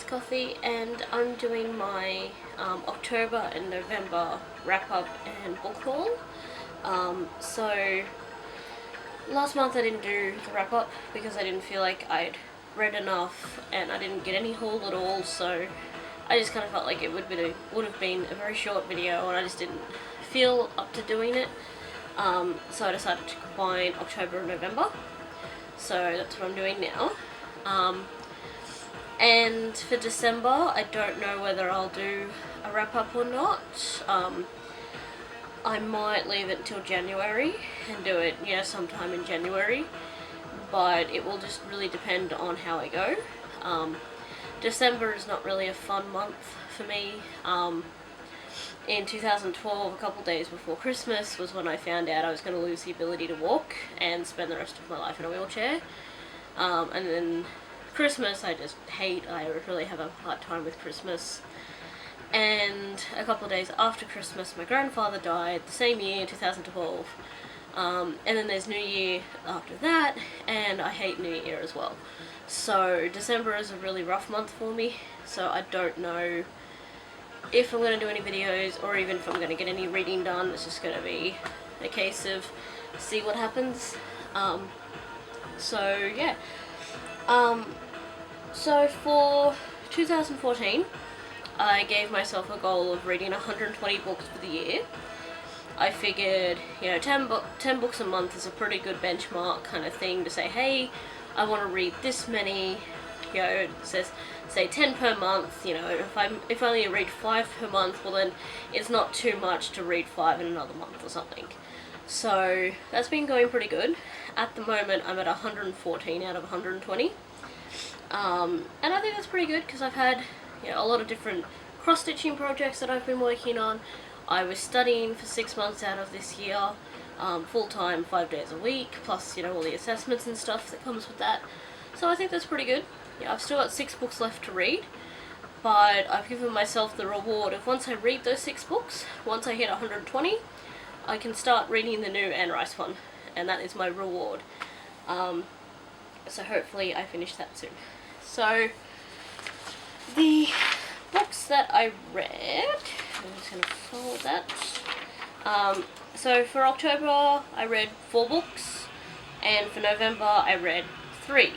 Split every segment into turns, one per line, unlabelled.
Coffee, and I'm doing my October and November wrap-up and book haul. So last month I didn't do the wrap-up because I didn't feel like I'd read enough and I didn't get any haul at all, so I just kind of felt like it would have been a very short video and I just didn't feel up to doing it. So I decided to combine October and November. So that's what I'm doing now. And for December, I don't know whether I'll do a wrap-up or not. I might leave it until January and do it, sometime in January. But it will just really depend on how I go. December is not really a fun month for me. In 2012, a couple days before Christmas, was when I found out I was going to lose the ability to walk and spend the rest of my life in a wheelchair. And then Christmas I just hate. I really have a hard time with Christmas. And a couple of days after Christmas, my grandfather died the same year, 2012. And then there's New Year after that, and I hate New Year as well. So December is a really rough month for me, so I don't know if I'm going to do any videos or even if I'm going to get any reading done. It's just going to be a case of see what happens. So yeah. So for 2014, I gave myself a goal of reading 120 books for the year. I figured, 10 books a month is a pretty good benchmark kind of thing to say, hey, I want to read this many. It says, say 10 per month. If I only read 5 per month, well then it's not too much to read 5 in another month or something. So that's been going pretty good. At the moment, I'm at 114 out of 120. And I think that's pretty good because I've had a lot of different cross-stitching projects that I've been working on. I was studying for 6 months out of this year, full-time, 5 days a week, plus all the assessments and stuff that comes with that. So I think that's pretty good. I've still got 6 books left to read, but I've given myself the reward of once I read those 6 books, once I hit 120, I can start reading the new Anne Rice one, and that is my reward. So hopefully I finish that soon. So the books that I read, I'm just going to follow that. So for October I read 4 books, and for November I read 3.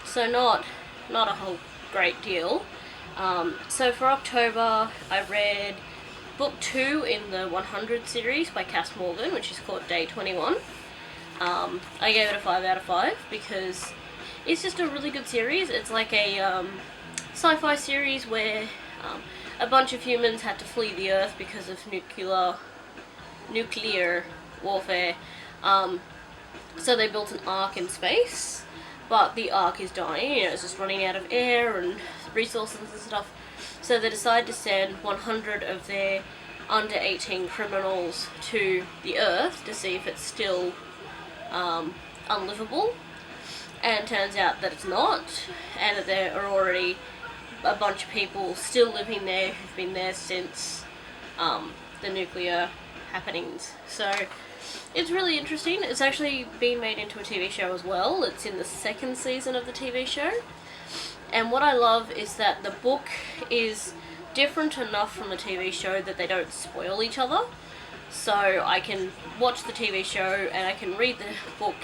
So not a whole great deal. So for October I read book 2 in the 100 series by Cass Morgan, which is called Day 21. I gave it a 5 out of 5 because it's just a really good series. It's like a sci-fi series where a bunch of humans had to flee the Earth because of nuclear warfare. So they built an Ark in space, but the Ark is dying. It's just running out of air and resources and stuff. So they decide to send 100 of their under 18 criminals to the Earth to see if it's still unlivable. And turns out that it's not, and that there are already a bunch of people still living there who've been there since the nuclear happenings. So it's really interesting. It's actually been made into a TV show as well. It's in the 2nd season of the TV show. And what I love is that the book is different enough from the TV show that they don't spoil each other. So I can watch the TV show and I can read the book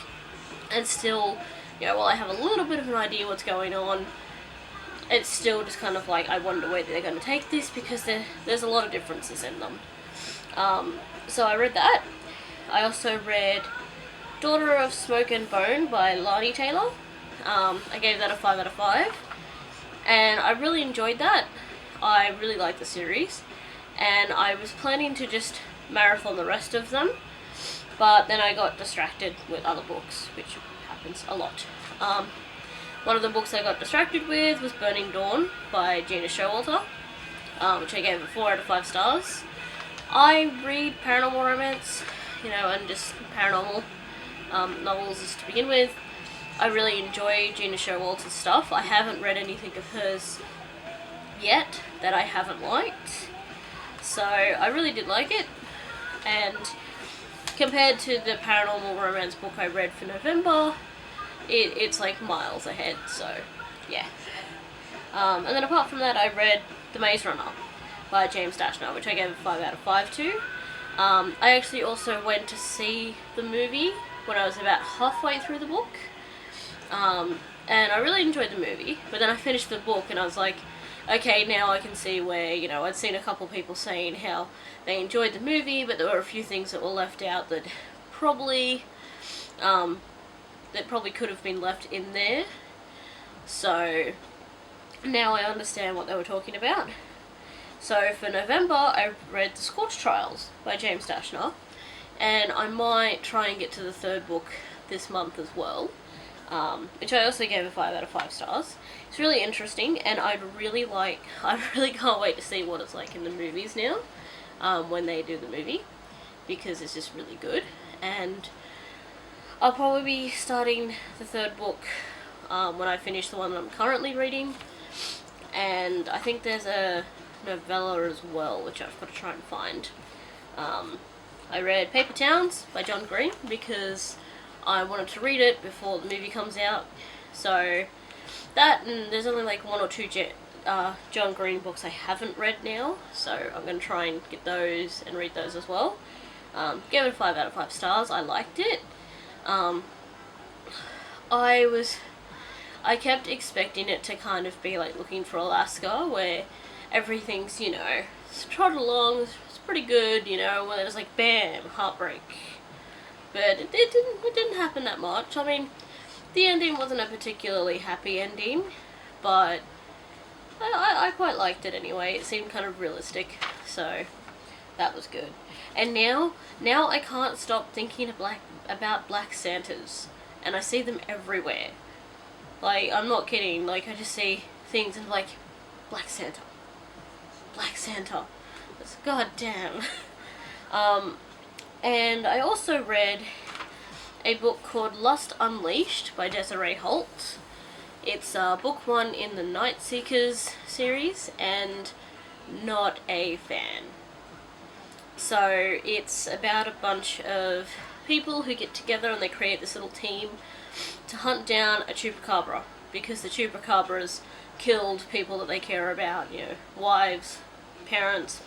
and still, while I have a little bit of an idea what's going on, it's still just kind of like, I wonder where they're going to take this because there's a lot of differences in them. So I read that. I also read Daughter of Smoke and Bone by Lani Taylor. I gave that a 5 out of 5. And I really enjoyed that. I really liked the series. And I was planning to just marathon the rest of them. But then I got distracted with other books, which happens a lot. One of the books I got distracted with was Burning Dawn by Gina Showalter, which I gave it 4 out of 5 stars. I read paranormal romance, and just paranormal novels just to begin with. I really enjoy Gina Showalter's stuff. I haven't read anything of hers yet that I haven't liked. So I really did like it. And compared to the paranormal romance book I read for November, it's like miles ahead, so yeah. And then apart from that, I read The Maze Runner by James Dashner, which I gave a 5 out of 5 to. I actually also went to see the movie when I was about halfway through the book. And I really enjoyed the movie, but then I finished the book and I was like, okay, now I can see where, I'd seen a couple people saying how they enjoyed the movie, but there were a few things that were left out that probably could have been left in there. So now I understand what they were talking about. So for November, I read The Scorch Trials by James Dashner, and I might try and get to the third book this month as well, which I also gave a 5 out of 5 stars. It's really interesting, and I really can't wait to see what it's like in the movies now, when they do the movie, because it's just really good. And I'll probably be starting the third book when I finish the one that I'm currently reading, and I think there's a novella as well, which I've got to try and find. I read Paper Towns by John Green because I wanted to read it before the movie comes out. So that, and there's only like one or two John Green books I haven't read now, so I'm going to try and get those and read those as well. Gave it a 5 out of 5 stars. I liked it. I kept expecting it to kind of be like Looking for Alaska, where everything's, trotted along, it's pretty good, when it was like, bam, heartbreak. But it didn't happen that much. I mean, the ending wasn't a particularly happy ending, but I quite liked it anyway. It seemed kind of realistic, so that was good. And now I can't stop thinking about Black Santas, and I see them everywhere. Like, I'm not kidding, like, I just see things and like, Black Santa. It's goddamn. And I also read a book called Lust Unleashed by Desiree Holt. It's book 1 in the Night Seekers series, and not a fan. So it's about a bunch of people who get together and they create this little team to hunt down a chupacabra, because the chupacabras killed people that they care about, wives, parents,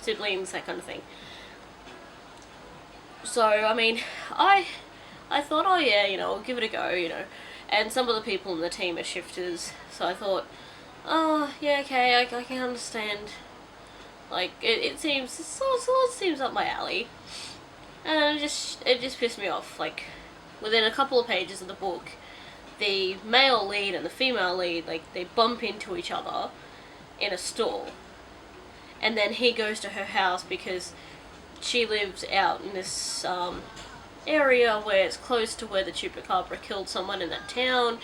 siblings, that kind of thing. So, I mean, I thought, oh yeah, I'll give it a go, and some of the people in the team are shifters, so I thought, oh, yeah, okay, I can understand, like, it seems up my alley, and it just pissed me off. Like, within a couple of pages of the book, the male lead and the female lead, like, they bump into each other in a store, and then he goes to her house because she lives out in this area where it's close to where the chupacabra killed someone in that town,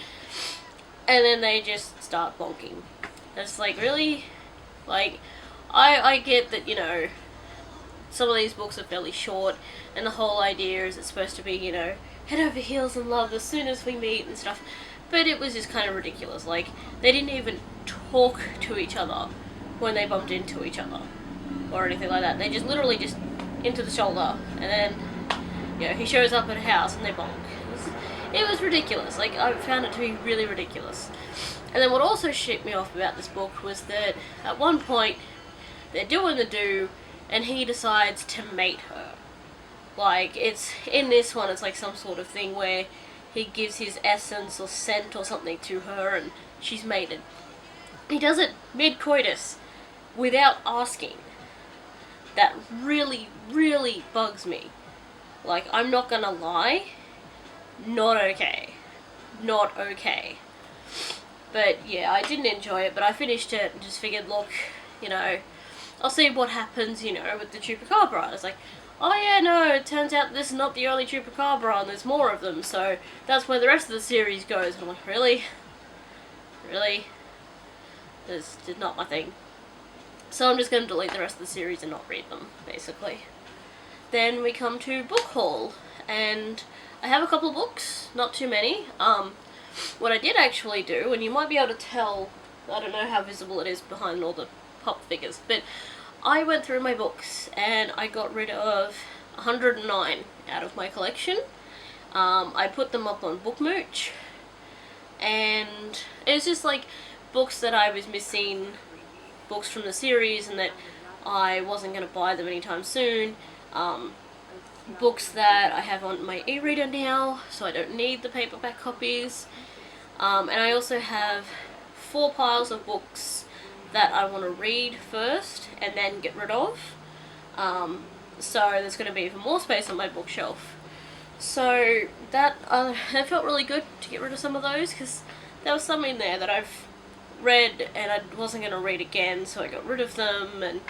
and then they just start bonking. It's like, really? Like, I get that, some of these books are fairly short, and the whole idea is it's supposed to be, head over heels in love as soon as we meet and stuff, but it was just kind of ridiculous. Like, they didn't even talk to each other when they bumped into each other, or anything like that. They just literally just into the shoulder, and then, he shows up at a house and they bonk. It was ridiculous. Like, I found it to be really ridiculous. And then what also shit me off about this book was that at one point they're doing the do, and he decides to mate her. Like, it's in this one, it's like some sort of thing where he gives his essence or scent or something to her, and she's mated. He does it mid-coitus without asking. That really, really bugs me. Like, I'm not gonna lie, not okay. Not okay. But yeah, I didn't enjoy it, but I finished it and just figured, look, I'll see what happens, with the chupacabra. I was like, oh yeah, no, it turns out this is not the only chupacabra and there's more of them, so that's where the rest of the series goes. And I'm like, really? Really? This is not my thing. So I'm just going to delete the rest of the series and not read them, basically. Then we come to book haul, and I have a couple of books, not too many. What I did actually do, and you might be able to tell, I don't know how visible it is behind all the pop figures, but I went through my books and I got rid of 109 out of my collection. I put them up on Bookmooch, and it was just like, books that I was missing, books from the series, and that I wasn't going to buy them anytime soon. Books that I have on my e-reader now, so I don't need the paperback copies. And I also have 4 piles of books that I want to read first and then get rid of. So there's going to be even more space on my bookshelf. So that it felt really good to get rid of some of those, because there was some in there that I've read and I wasn't going to read again, so I got rid of them. And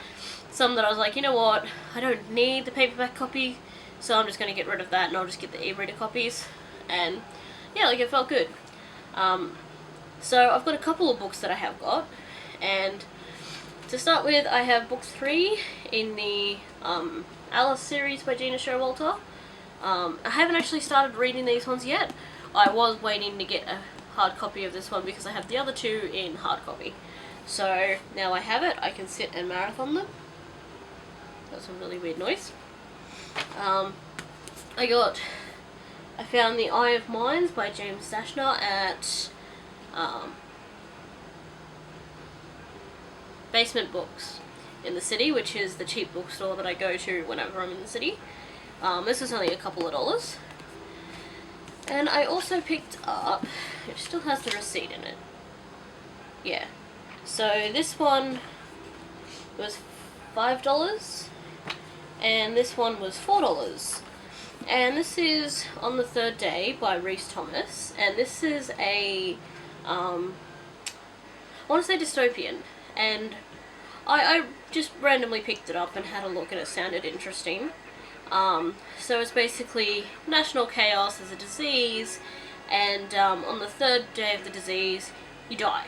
some that I was like, you know what, I don't need the paperback copy, so I'm just going to get rid of that and I'll just get the e-reader copies. And yeah, like, it felt good. So I've got a couple of books that I have got, and to start with, I have book 3 in the Alice series by Gina Showalter. I haven't actually started reading these ones yet. I was waiting to get a hard copy of this one because I have the other 2 in hard copy. So now I have it, I can sit and marathon them. That's a really weird noise. I found The Eye of Mines by James Dashner at Basement Books in the city, which is the cheap bookstore that I go to whenever I'm in the city. This is only a couple of dollars. And I also picked up, it still has the receipt in it. Yeah. So this one was $5 and this one was $4. And this is On the Third Day by Rhys Thomas, and this is a I want to say dystopian, and I just randomly picked it up and had a look and it sounded interesting. So it's basically national chaos, there's a disease, and on the 3rd day of the disease, you die.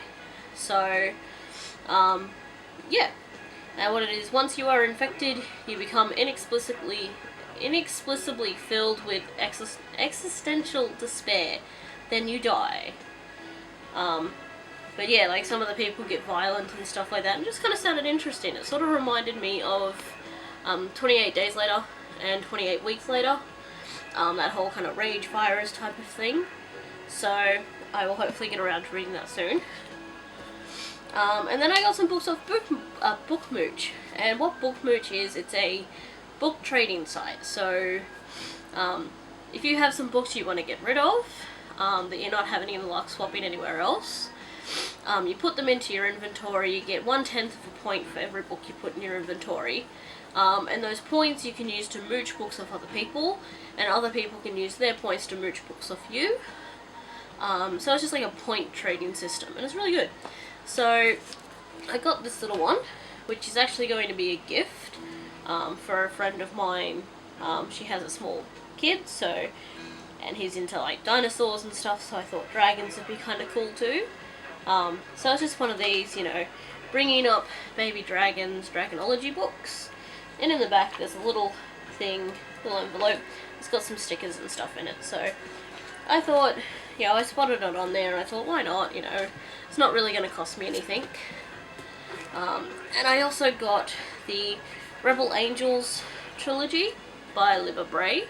So, yeah. Now what it is, once you are infected, you become inexplicably filled with existential despair. Then you die. But yeah, like, some of the people get violent and stuff like that, and just kind of sounded interesting. It sort of reminded me of 28 Days Later and 28 Weeks Later. That whole kind of rage virus type of thing. So I will hopefully get around to reading that soon. And then I got some books off Bookmooch. And what Bookmooch is, it's a book trading site. So if you have some books you want to get rid of, that you're not having any luck swapping anywhere else, you put them into your inventory. You get 1/10 of a point for every book you put in your inventory. And those points you can use to mooch books off other people, and other people can use their points to mooch books off you. So it's just like a point trading system, and it's really good. So I got this little one, which is actually going to be a gift for a friend of mine. She has a small kid, and he's into like dinosaurs and stuff, so I thought dragons would be kind of cool too. So it's just one of these, bringing up baby dragons, dragonology books. And in the back there's a little envelope. It's got some stickers and stuff in it. So I thought, I spotted it on there and I thought, why not, it's not really going to cost me anything. And I also got the Rebel Angels trilogy by Libba Bray.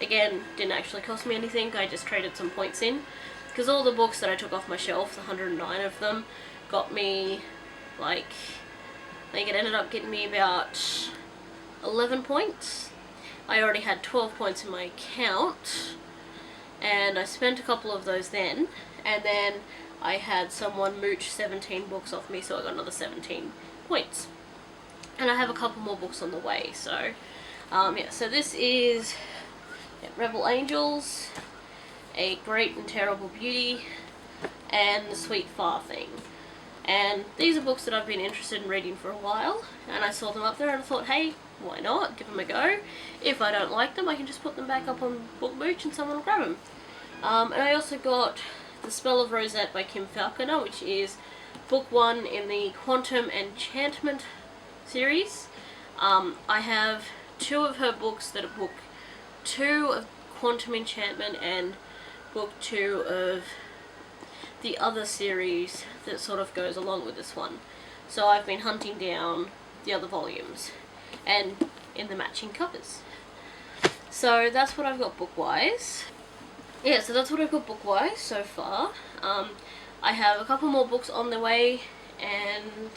Again, didn't actually cost me anything, I just traded some points in. Because all the books that I took off my shelf, the 109 of them, got me, I think it ended up getting me about 11 points. I already had 12 points in my account, and I spent a couple of those then, and then I had someone mooch 17 books off me, so I got another 17 points. And I have a couple more books on the way, so, so this is Rebel Angels, A Great and Terrible Beauty, and The Sweet Far Thing. And these are books that I've been interested in reading for a while, and I saw them up there and I thought, hey, why not? Give them a go. If I don't like them, I can just put them back up on Bookmooch and someone will grab them. And I also got The Spell of Rosette by Kim Falconer, which is book 1 in the Quantum Enchantment series. I have 2 of her books that are book 2 of Quantum Enchantment and book 2 of the other series that sort of goes along with this one. So I've been hunting down the other volumes and in the matching covers. So that's what I've got book-wise. Yeah, so that's what I've got book-wise so far. I have a couple more books on the way, and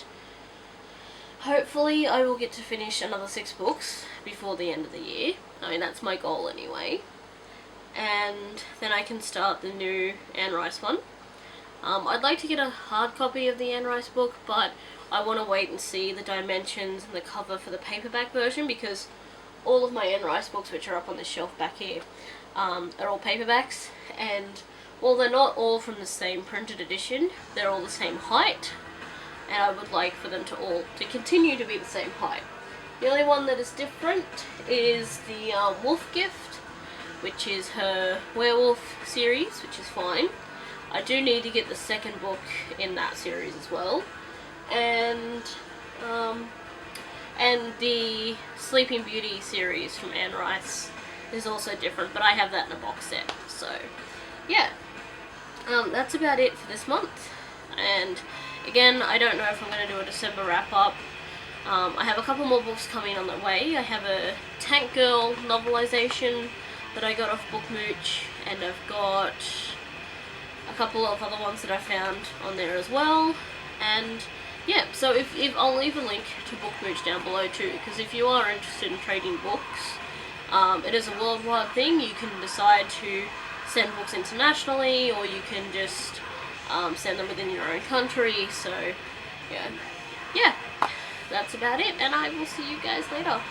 hopefully I will get to finish another 6 books before the end of the year. I mean, that's my goal anyway. And then I can start the new Anne Rice one. I'd like to get a hard copy of the Anne Rice book, but I want to wait and see the dimensions and the cover for the paperback version, because all of my Anne Rice books, which are up on the shelf back here, are all paperbacks, and while they're not all from the same printed edition, they're all the same height, and I would like for them to all to continue to be the same height. The only one that is different is the Wolf Gift, which is her werewolf series, which is fine. I do need to get the second book in that series as well, and the Sleeping Beauty series from Anne Rice is also different, but I have that in a box set. So yeah, that's about it for this month. And again, I don't know if I'm going to do a December wrap up. I have a couple more books coming on the way. I have a Tank Girl novelization that I got off Bookmooch, and I've got a couple of other ones that I found on there as well. And yeah, so if I'll leave a link to Bookmooch down below too, because if you are interested in trading books, it is a worldwide thing. You can decide to send books internationally, or you can just send them within your own country. So yeah, that's about it, and I will see you guys later.